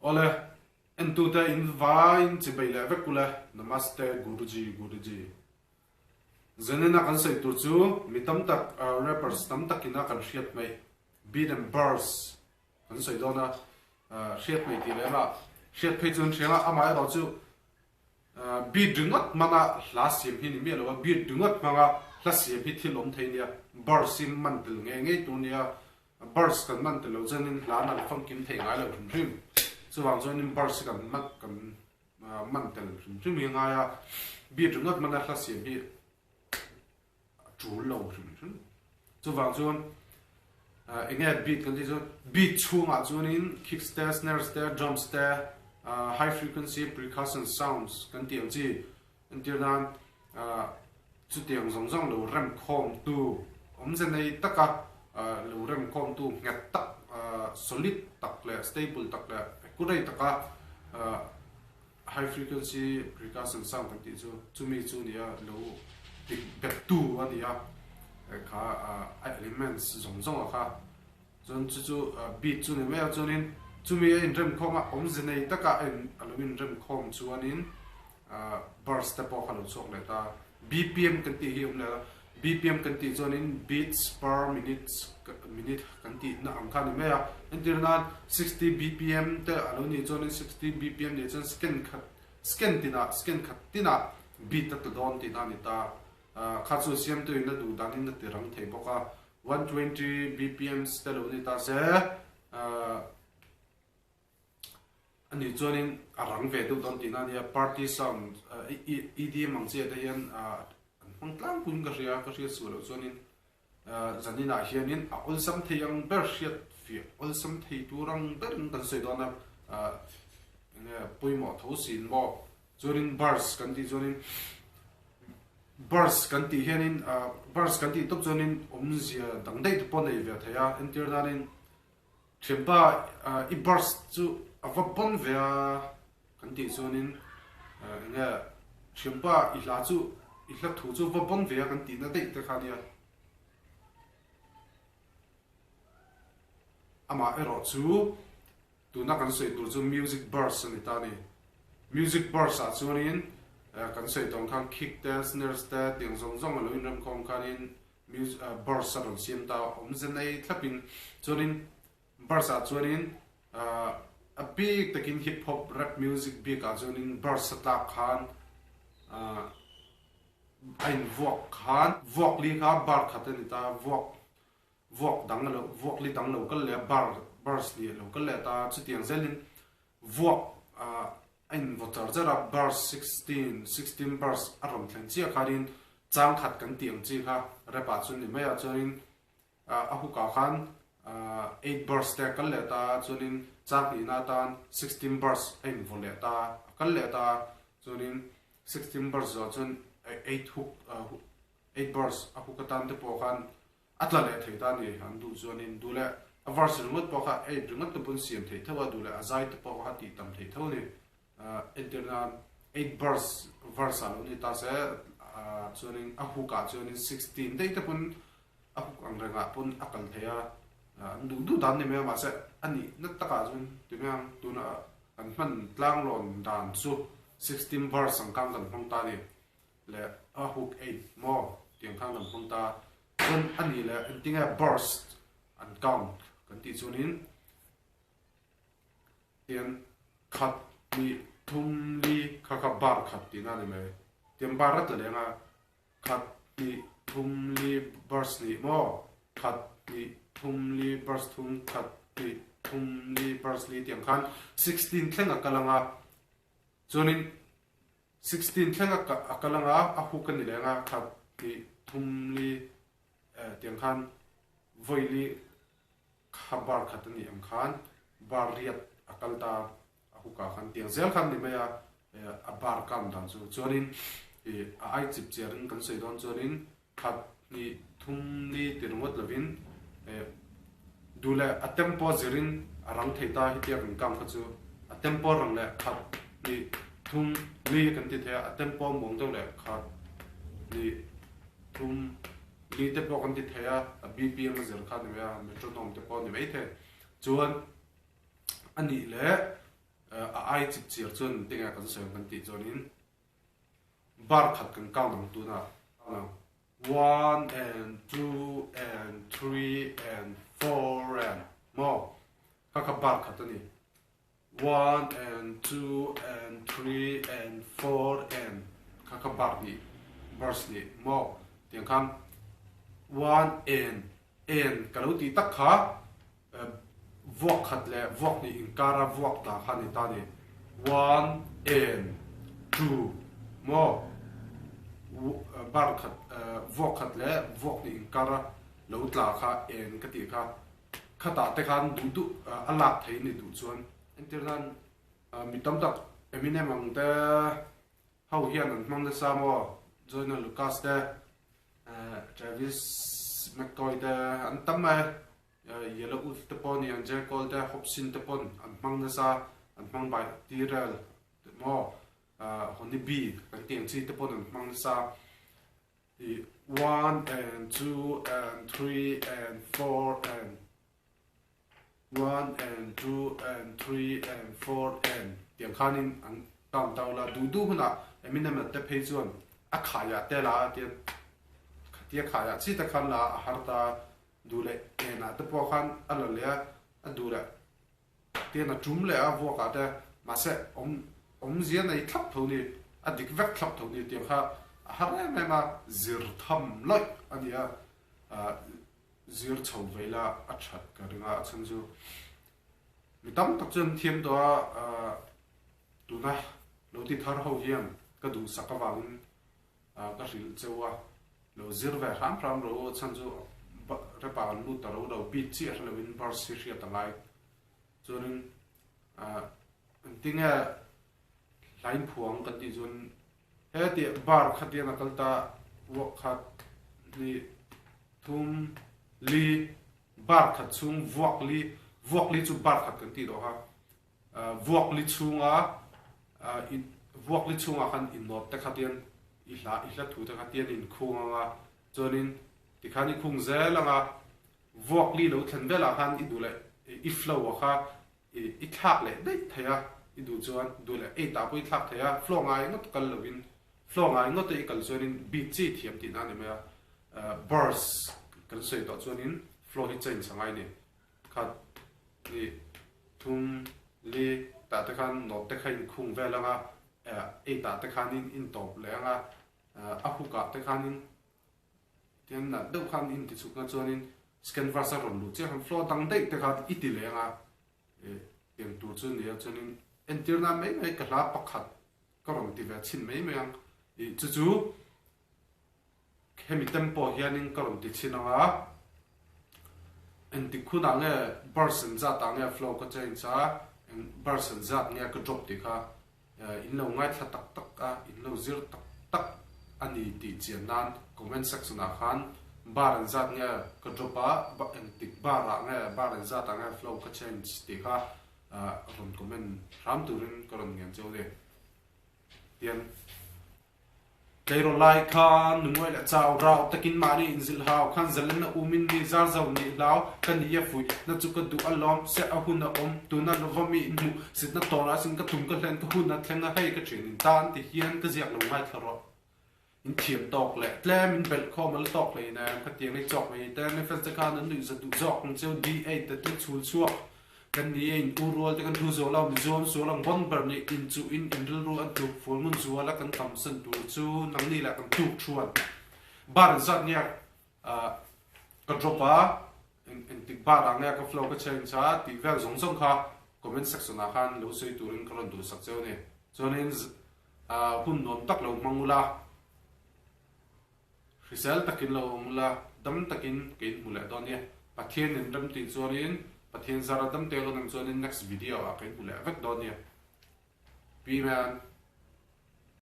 ole entuta in chibaile vekula namaste guruji zanena kan sai tu chu mitam tak rappers tam takina kan hriat mai beat and bars kan sai dona hriat mai ti lema hriat phei chun threnga amai ro chu beat dungat manga last year hi ni me lo beat dungat manga last year hi thilom theinia bars sim man tel nge tu nia bars kan man tel lo chanin lana phang kim thei ngai lo thrim so wang zonin bars kan mak kan man tel thrim nga ya beat dungat manga last year hi chủ lâu rồi, cho vào cho anh nghe beat cái gì cho beat chuông à cho nên kick snare, snare snare, drum snare, high frequency percussion sounds cái tiếng gì, anh tiếng nan chút tiếng giống giống lâu rem khom tu, ông dân này tất cả lâu rem khom tu nghe tắc solid tắc lệ stable tắc lệ, cái đây tất cả high frequency percussion sound cái gì cho mình cho nia lâu bet tu anh ya cả elements giống giống à chọn chú beat chú này mấy cho nên chú mình in drum không à ông dân này tất cả in in drum không chú anh in burst step of hello chọc lại ta BPM cần tỷ hiểu là BPM cần tỷ cho nên beats per minute cần tỷ na ang khăn mấy à internet 60 BPM te alo ni cho nên 60 BPM ni cho scan tina beat ta don tina ni ta khát số xem tôi nó đủ đắn nên tự rằng thấy bao cả 120 BPM sẽ lâu đi ta sẽ anh ấy cho nên rằng về đâu đón tin anh ấy party sound EDM mang xe đây anh mang lang cũng cái gì số lâu cho nên dân đi lại hiện nên all some thấy anh bớt shit phía all some thấy tu rằng bớt cần xây đó là bôi mỏ thấu xin mỏ cho nên bars cần đi cho nên bars kan ti hianin bars kan ti tok chonin omzia dangdei tu pon nei ve thaya internalin thempa I bars chu avapon ve kan ti chonin nga thempa I la chu I la thu chu vapon ve kan ti na dei te khania ama ero chu tu na kan sei tu chu music bars ani ta ni music bars a chonin kan sei tong khang kick te snare te tiếng zong zong lo in ram khom khanin music bars sa ron sim ta om zen nei thlapin chonin bars a chonin a big takin hip hop rap music big a chonin bars sa ta khan ein vok li kha bar khaten ta vok dang lo vok li dang lo kal le bars li lo kal le ta chu tiếng zelin vok anh voter zara bars 16 bars arom thlen chia kharin chang khat kan tiang chi kha repa chun ni maya chunin ahu ka khan 8 bars te kal le ta chunin chang ni na tan 16 bars anh vole ta kal le ta chunin 16 bars zo chun 8 bars ahu ka tan te po khan atla le thei ta ni han du chunin du le verse rumut po kha 8 rungat tu pun siam thei thawa du le azai te po kha ti tam thei thaw ni internal 8 verse alo ni ta se chunin ahu ka chunin 16 dei te pun ahu ang renga pun akal theya du dan ni me ma se ani na ta ka chun tu me tu na an man tlang lon dan chu 16 verse ang kang kan hong ta ni le ahu 8 mo tiang kang kan hong ta chun ani le tinga burst an count kan ti chunin tiang khat ni thum li kha bar khat ti na ni me tiam barat le nga khat ni thum li bars ni mo khat ni thum li bars thum khat ni thum li bars li tiang khan 16 thleng akalanga chonin 16 thleng akalanga ahu kan ni le nga khat ni thum li tiang khan voili khabar khat ni am khan bariat akalta ka khan tiang zel khan ni maya a bar kam dan chu chonin ai chip cherin kan sei don chonin khat ni thum ni tirmot lovin dula a tempo zerin arang theita hi tia kan kam kha chu a tempo rang le khat ni thum li kan ti the a tempo mong do le khat ni thum li te po kan ti the a BPM zer khan ni ya metronome te po ni mai the chuan ani le ai chip chiar chuan tinga kan soi kan ti chuanin bar khat kan count ang tu na 1 and 2 and 3 and 4 and more ka bar khat ani 1 and 2 and 3 and 4 and ka bar ni bars ni more tiang kham 1 and kalau ti tak kha vok khat le vok ni inkara vok ta kha ni ta ni 1 and 2 more bar khat vok khat le vok ni inkara lo tla kha en ka ti kha khata te khan du alak thei ni du chuan internan mi tam tak Eminem ang te hau hian an mang na samo Joyner Lucas te Travis McCoy te an tam mai Yellow Wolf te pon ni an J. Cole te Hobson te pon an mang na sa an mang bai Tyrell mo Honey B kan tiang chi te pon an mang na sa 1 and 2 and 3 and 4 and 1 and 2 and 3 and 4 and tiang khanin an tam taw la du huna Eminem te phei chuan a khaya te la tia khaya chi ta khan la harta dule ena te po khan ala le a dule tia na tum le a vo ka te ma se om zia nei thap tho ni a dik vek thap tho ni tiang kha har me ma zir tham loi ania zir chau vela a that ka ringa chanju mi tam tak chen thiam to tu na lo ti thar ho hiam ka du sakawang ka ril chewa lo zir ve ram ro chanju re pa lu ta ro pi chi a lo in bar si ria ta lai chuan tinga line phuang kan ti chun he ti bar khatiana kalta wo khat ni thum li bar khat chung vok li chu bar khat kan ti do ha vok li chunga vok li chunga khan in not te khatian i hla thu te khatian in khunga chuanin ti khani khung zelanga vok li lo thlen vela khan i dule i flow kha i thak le dei thaya i du chuan dule e ta pui thak thaya flow ngai ngot kal lovin flow ngai ngot e kal chuanin beat chi thiam ti na ne me bars kan sei to chuanin flow hi chen changai ni khat ni thum li ta te khan not te khain khung velanga e ta te khan in top lenga a hu ka te khan in tian na do khan in ti chuk na chuanin scan versa ron lu che han flow dang dei te khan i ti lenga tiang tu chu ni chuanin entirna mai ka la pakhat ka ron ti ve chin mai ang i chu hemi tempo hianin ka ron ti chinanga en ti khuna nge person za ta nge flow ko chen cha en person za nge ka drop ti kha in lo ngai thla tak a in lo zir tak ani ti chian nan comment section a khan bar an za nge ka drop a en ti bar a nge bar an za ta nge flow ko chen ti kha ron comment ram turin ka ron ngen chau de tian Kairo lai khan nungoi la chao rao takin mani inzil hao khan zalen na umin ni zar zau ni lao kan ya fui na chu ka du alom se a hun na om tu na lo mi nu sit na tora sing ka tum ka hlen ka hun na thlenga hei ka thin tan ti hian ka ziak lo mai tharo in thiam tok le tlem in bel kho mal tok le na ka tiang ni chok mai te ne fes ka na nu za du jok ng cheu d8 te te chul chuak kan ni in urol te kan thu zo law zom so lang bon ber ni in chu in indul ru an tu fol mun zu ala kan tam san tu chu nang ni la kan tu chuan bar zat nya ka dropa in tik bar ang ya ka flow ka chen cha ti vel zong zong kha comment section a khan lo sei turin ka ron du sak cheu ne chonin hun non tak lo mangula result takin lo mula dam takin kein mula don ye pathian in dam ti chorin pathian zara dam te lo nang chonin next video a kein mula vek don ye pi man